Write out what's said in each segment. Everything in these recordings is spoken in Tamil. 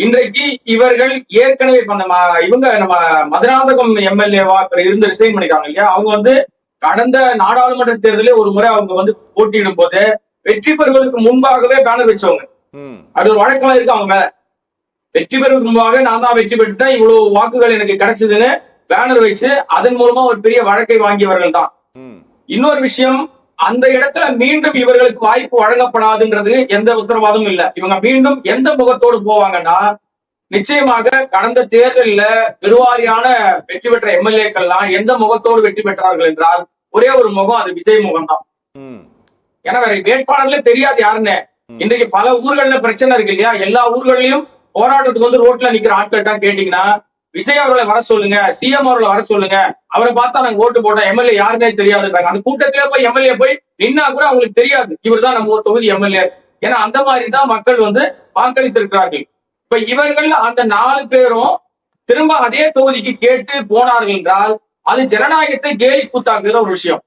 இன்றைக்கு இவர்கள் ஏற்கனவே இவங்க நம்ம மதுராந்தகம் எம்எல்ஏவா இருந்து ரிசைன் பண்ணிருக்காங்க இல்லையா, அவங்க வந்து கடந்த நாடாளுமன்ற தேர்தலில் ஒரு முறை அவங்க வந்து போட்டியிடும் போது வெற்றி பெறுவதற்கு முன்பாகவே பேனர் வச்சவங்க. அது ஒரு வழக்கெல்லாம் இருக்கு அவங்க மேல. வெற்றி பெறுவதற்கு முன்பாக நான் தான் வெற்றி பெற்றுட்டேன், இவ்வளவு வாக்குகள் எனக்கு கிடைச்சதுன்னு பேனர் வச்சு அதன் மூலமா ஒரு பெரிய வழக்கை வாங்கியவர்கள் தான். இன்னொரு விஷயம், அந்த இடத்துல மீண்டும் இவர்களுக்கு வாய்ப்பு வழங்கப்படாதுன்றது எந்த உத்தரவாதமும் இல்ல. இவங்க மீண்டும் எந்த முகத்தோடு போவாங்கன்னா, நிச்சயமாக கடந்த தேர்தலில் பெருவாரியான வெற்றி பெற்ற எம்எல்ஏக்கள்லாம் எந்த முகத்தோடு வெற்றி பெற்றார்கள் என்றால் ஒரே ஒரு முகம், அது விஜய் முகம் தான். ஏன்னா வேற வேட்பாளர்களே தெரியாது யாருன்னு. இன்றைக்கு பல ஊர்கள்ல பிரச்சனை இருக்கு இல்லையா, எல்லா ஊர்களையும் போராட்டத்துக்கு வந்து ரோட்ல நிக்கிற ஆட்கள் தான் கேட்டீங்கன்னா விஜய் அவர்களை வர சொல்லுங்க, சிஎம் அவர்களை வர சொல்லுங்க, அவரை பார்த்தா நாங்க ஓட்டு போட்டோம், எம்எல்ஏ யாருன்னே தெரியாதுன்றாங்க. அந்த கூட்டத்திலே போய் எம்எல்ஏ போய் நின்னா கூட அவங்களுக்கு தெரியாது இவர் தான் நம்ம ஒரு தொகுதி எம்எல்ஏ. ஏன்னா அந்த மாதிரி தான் மக்கள் வந்து வாக்களித்திருக்கிறார்கள். இப்ப இவர்கள் அந்த 4 பேரும் திரும்ப அதே தொகுதிக்கு கேட்டு போனார்கள் என்றால் அது ஜனநாயகத்தை கேலி கூத்தாக்குகிற ஒரு விஷயம்.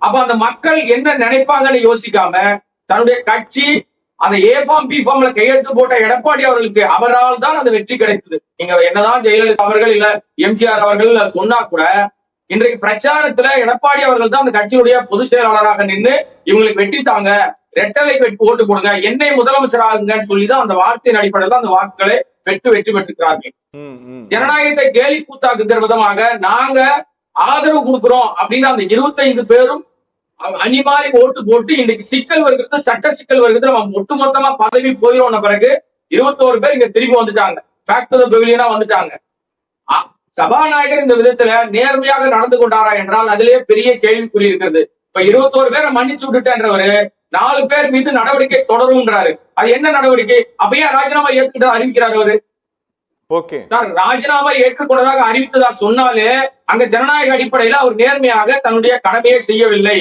அப்ப அந்த மக்கள் என்ன நினைப்பாங்கன்னு யோசிக்காம தன்னுடைய கட்சி அந்த ஏ ஃபார்ம் பி ஃபார்ம்ல கையெழுத்து போட்ட எடப்பாடி அவர்களுக்கு அவரால் தான் அந்த வெற்றி கிடைத்தது. நீங்க என்னதான் ஜெயலலிதா அவர்கள் இல்ல எம்ஜிஆர் அவர்கள் சொன்னா கூட இன்றைக்கு பிரச்சாரத்துல எடப்பாடி அவர்கள் தான் அந்த கட்சியுடைய பொதுச் செயலாளராக நின்று இவங்களுக்கு வெற்றி தாங்க, ரெட்டலை ஓட்டு போடுங்க, என்னை முதலமைச்சர் ஆகுங்கன்னு சொல்லிதான் அந்த வார்த்தையின் அடிப்படையில் தான் அந்த வாக்குகளை வெற்றி பெற்றிருக்கிறார்கள். ஜனநாயகத்தை கேலி கூத்தாக்குகிற விதமாக நாங்க ஆதரவு கொடுக்கிறோம் அப்படின்னு அந்த 25 பேரும் அணிமாறி ஓட்டு போட்டு இன்னைக்கு சிக்கல் வருகிறது, சட்ட சிக்கல் வருகிறது, நம்ம ஒட்டுமொத்தமா பதவி போயிடும். பிறகு 21 பேர் இங்க திரும்பி வந்துட்டாங்க, பேக் டு தி பெவிலியனா வந்துட்டாங்க. சபாநாயகர் இந்த விதத்துல நேர்மையாக நடந்து கொண்டாரா என்றால் அதிலே பெரிய கேள்விக்குறி இருக்கிறது. இப்ப 21 பேரை மன்னிச்சு விட்டுட்டேன்றவரு 4 பேர் மீது நடவடிக்கை தொடரும்ன்றாரு. அது என்ன நடவடிக்கை? அப்பயே ராஜினாமா ஏற்றுக்கிட்டு அறிவிக்கிறார் அவரு. ராஜினாமா ஏற்றுக்கொண்டதாக அறிவித்ததா சொன்னாலே அங்க ஜனநாயக அடிப்படையில அவர் நேர்மையாக தன்னுடைய கடமையை செய்யவில்லை.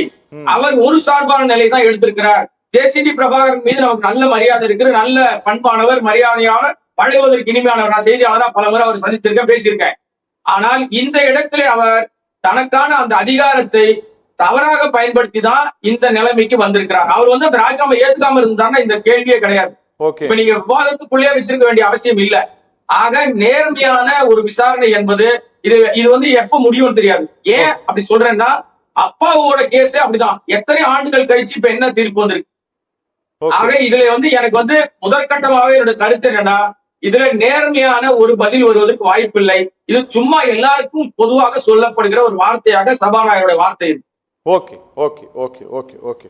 அவர் ஒரு சார்பான நிலை தான் எடுத்திருக்கிறார். ஜே.சி.டி. பிரபாகரன் மீது நமக்கு நல்ல மரியாதை இருக்கு, நல்ல பண்பானவர், மரியாதையானவர், பழகுவதற்கு இனிமையானவர். நான் செய்தியாளரா பல முறை அவர் சந்திச்சிருக்கேன், பேசியிருக்கேன். ஆனால் இந்த இடத்திலே அவர் தனக்கான அந்த அதிகாரத்தை தவறாக பயன்படுத்தி தான் இந்த நிலைமைக்கு வந்திருக்கிறார். அவர் வந்து அந்த ராஜினாமா ஏத்துக்காம இருந்தாருன்னா இந்த கேள்வியே கிடையாது. இப்ப நீங்க விவாதத்துக்குள்ளே வச்சிருக்க வேண்டிய அவசியம் இல்ல. ஆக நேர்மையான ஒரு விசாரணை என்பது இது வந்து எப்ப முடியும்னு தெரியாது. ஏன் அப்படி சொல்றேன்னா, அப்பாவோட கேஸ் அப்படிதான் எத்தனை ஆண்டுகள் கழிச்சு இப்ப என்ன தீர்ப்பு வந்திருக்கு. ஆக இதுல வந்து எனக்கு வந்து முதற்கட்டமாவே என்னோட கருத்து என்னன்னா, இதுல நேர்மையான ஒரு பதில் வருவதற்கு வாய்ப்பில்லை. இது சும்மா எல்லாருக்கும் பொதுவாக சொல்லப்படுகிற ஒரு வார்த்தையாக சபாநாயகருடைய வார்த்தை. Okay okay okay okay okay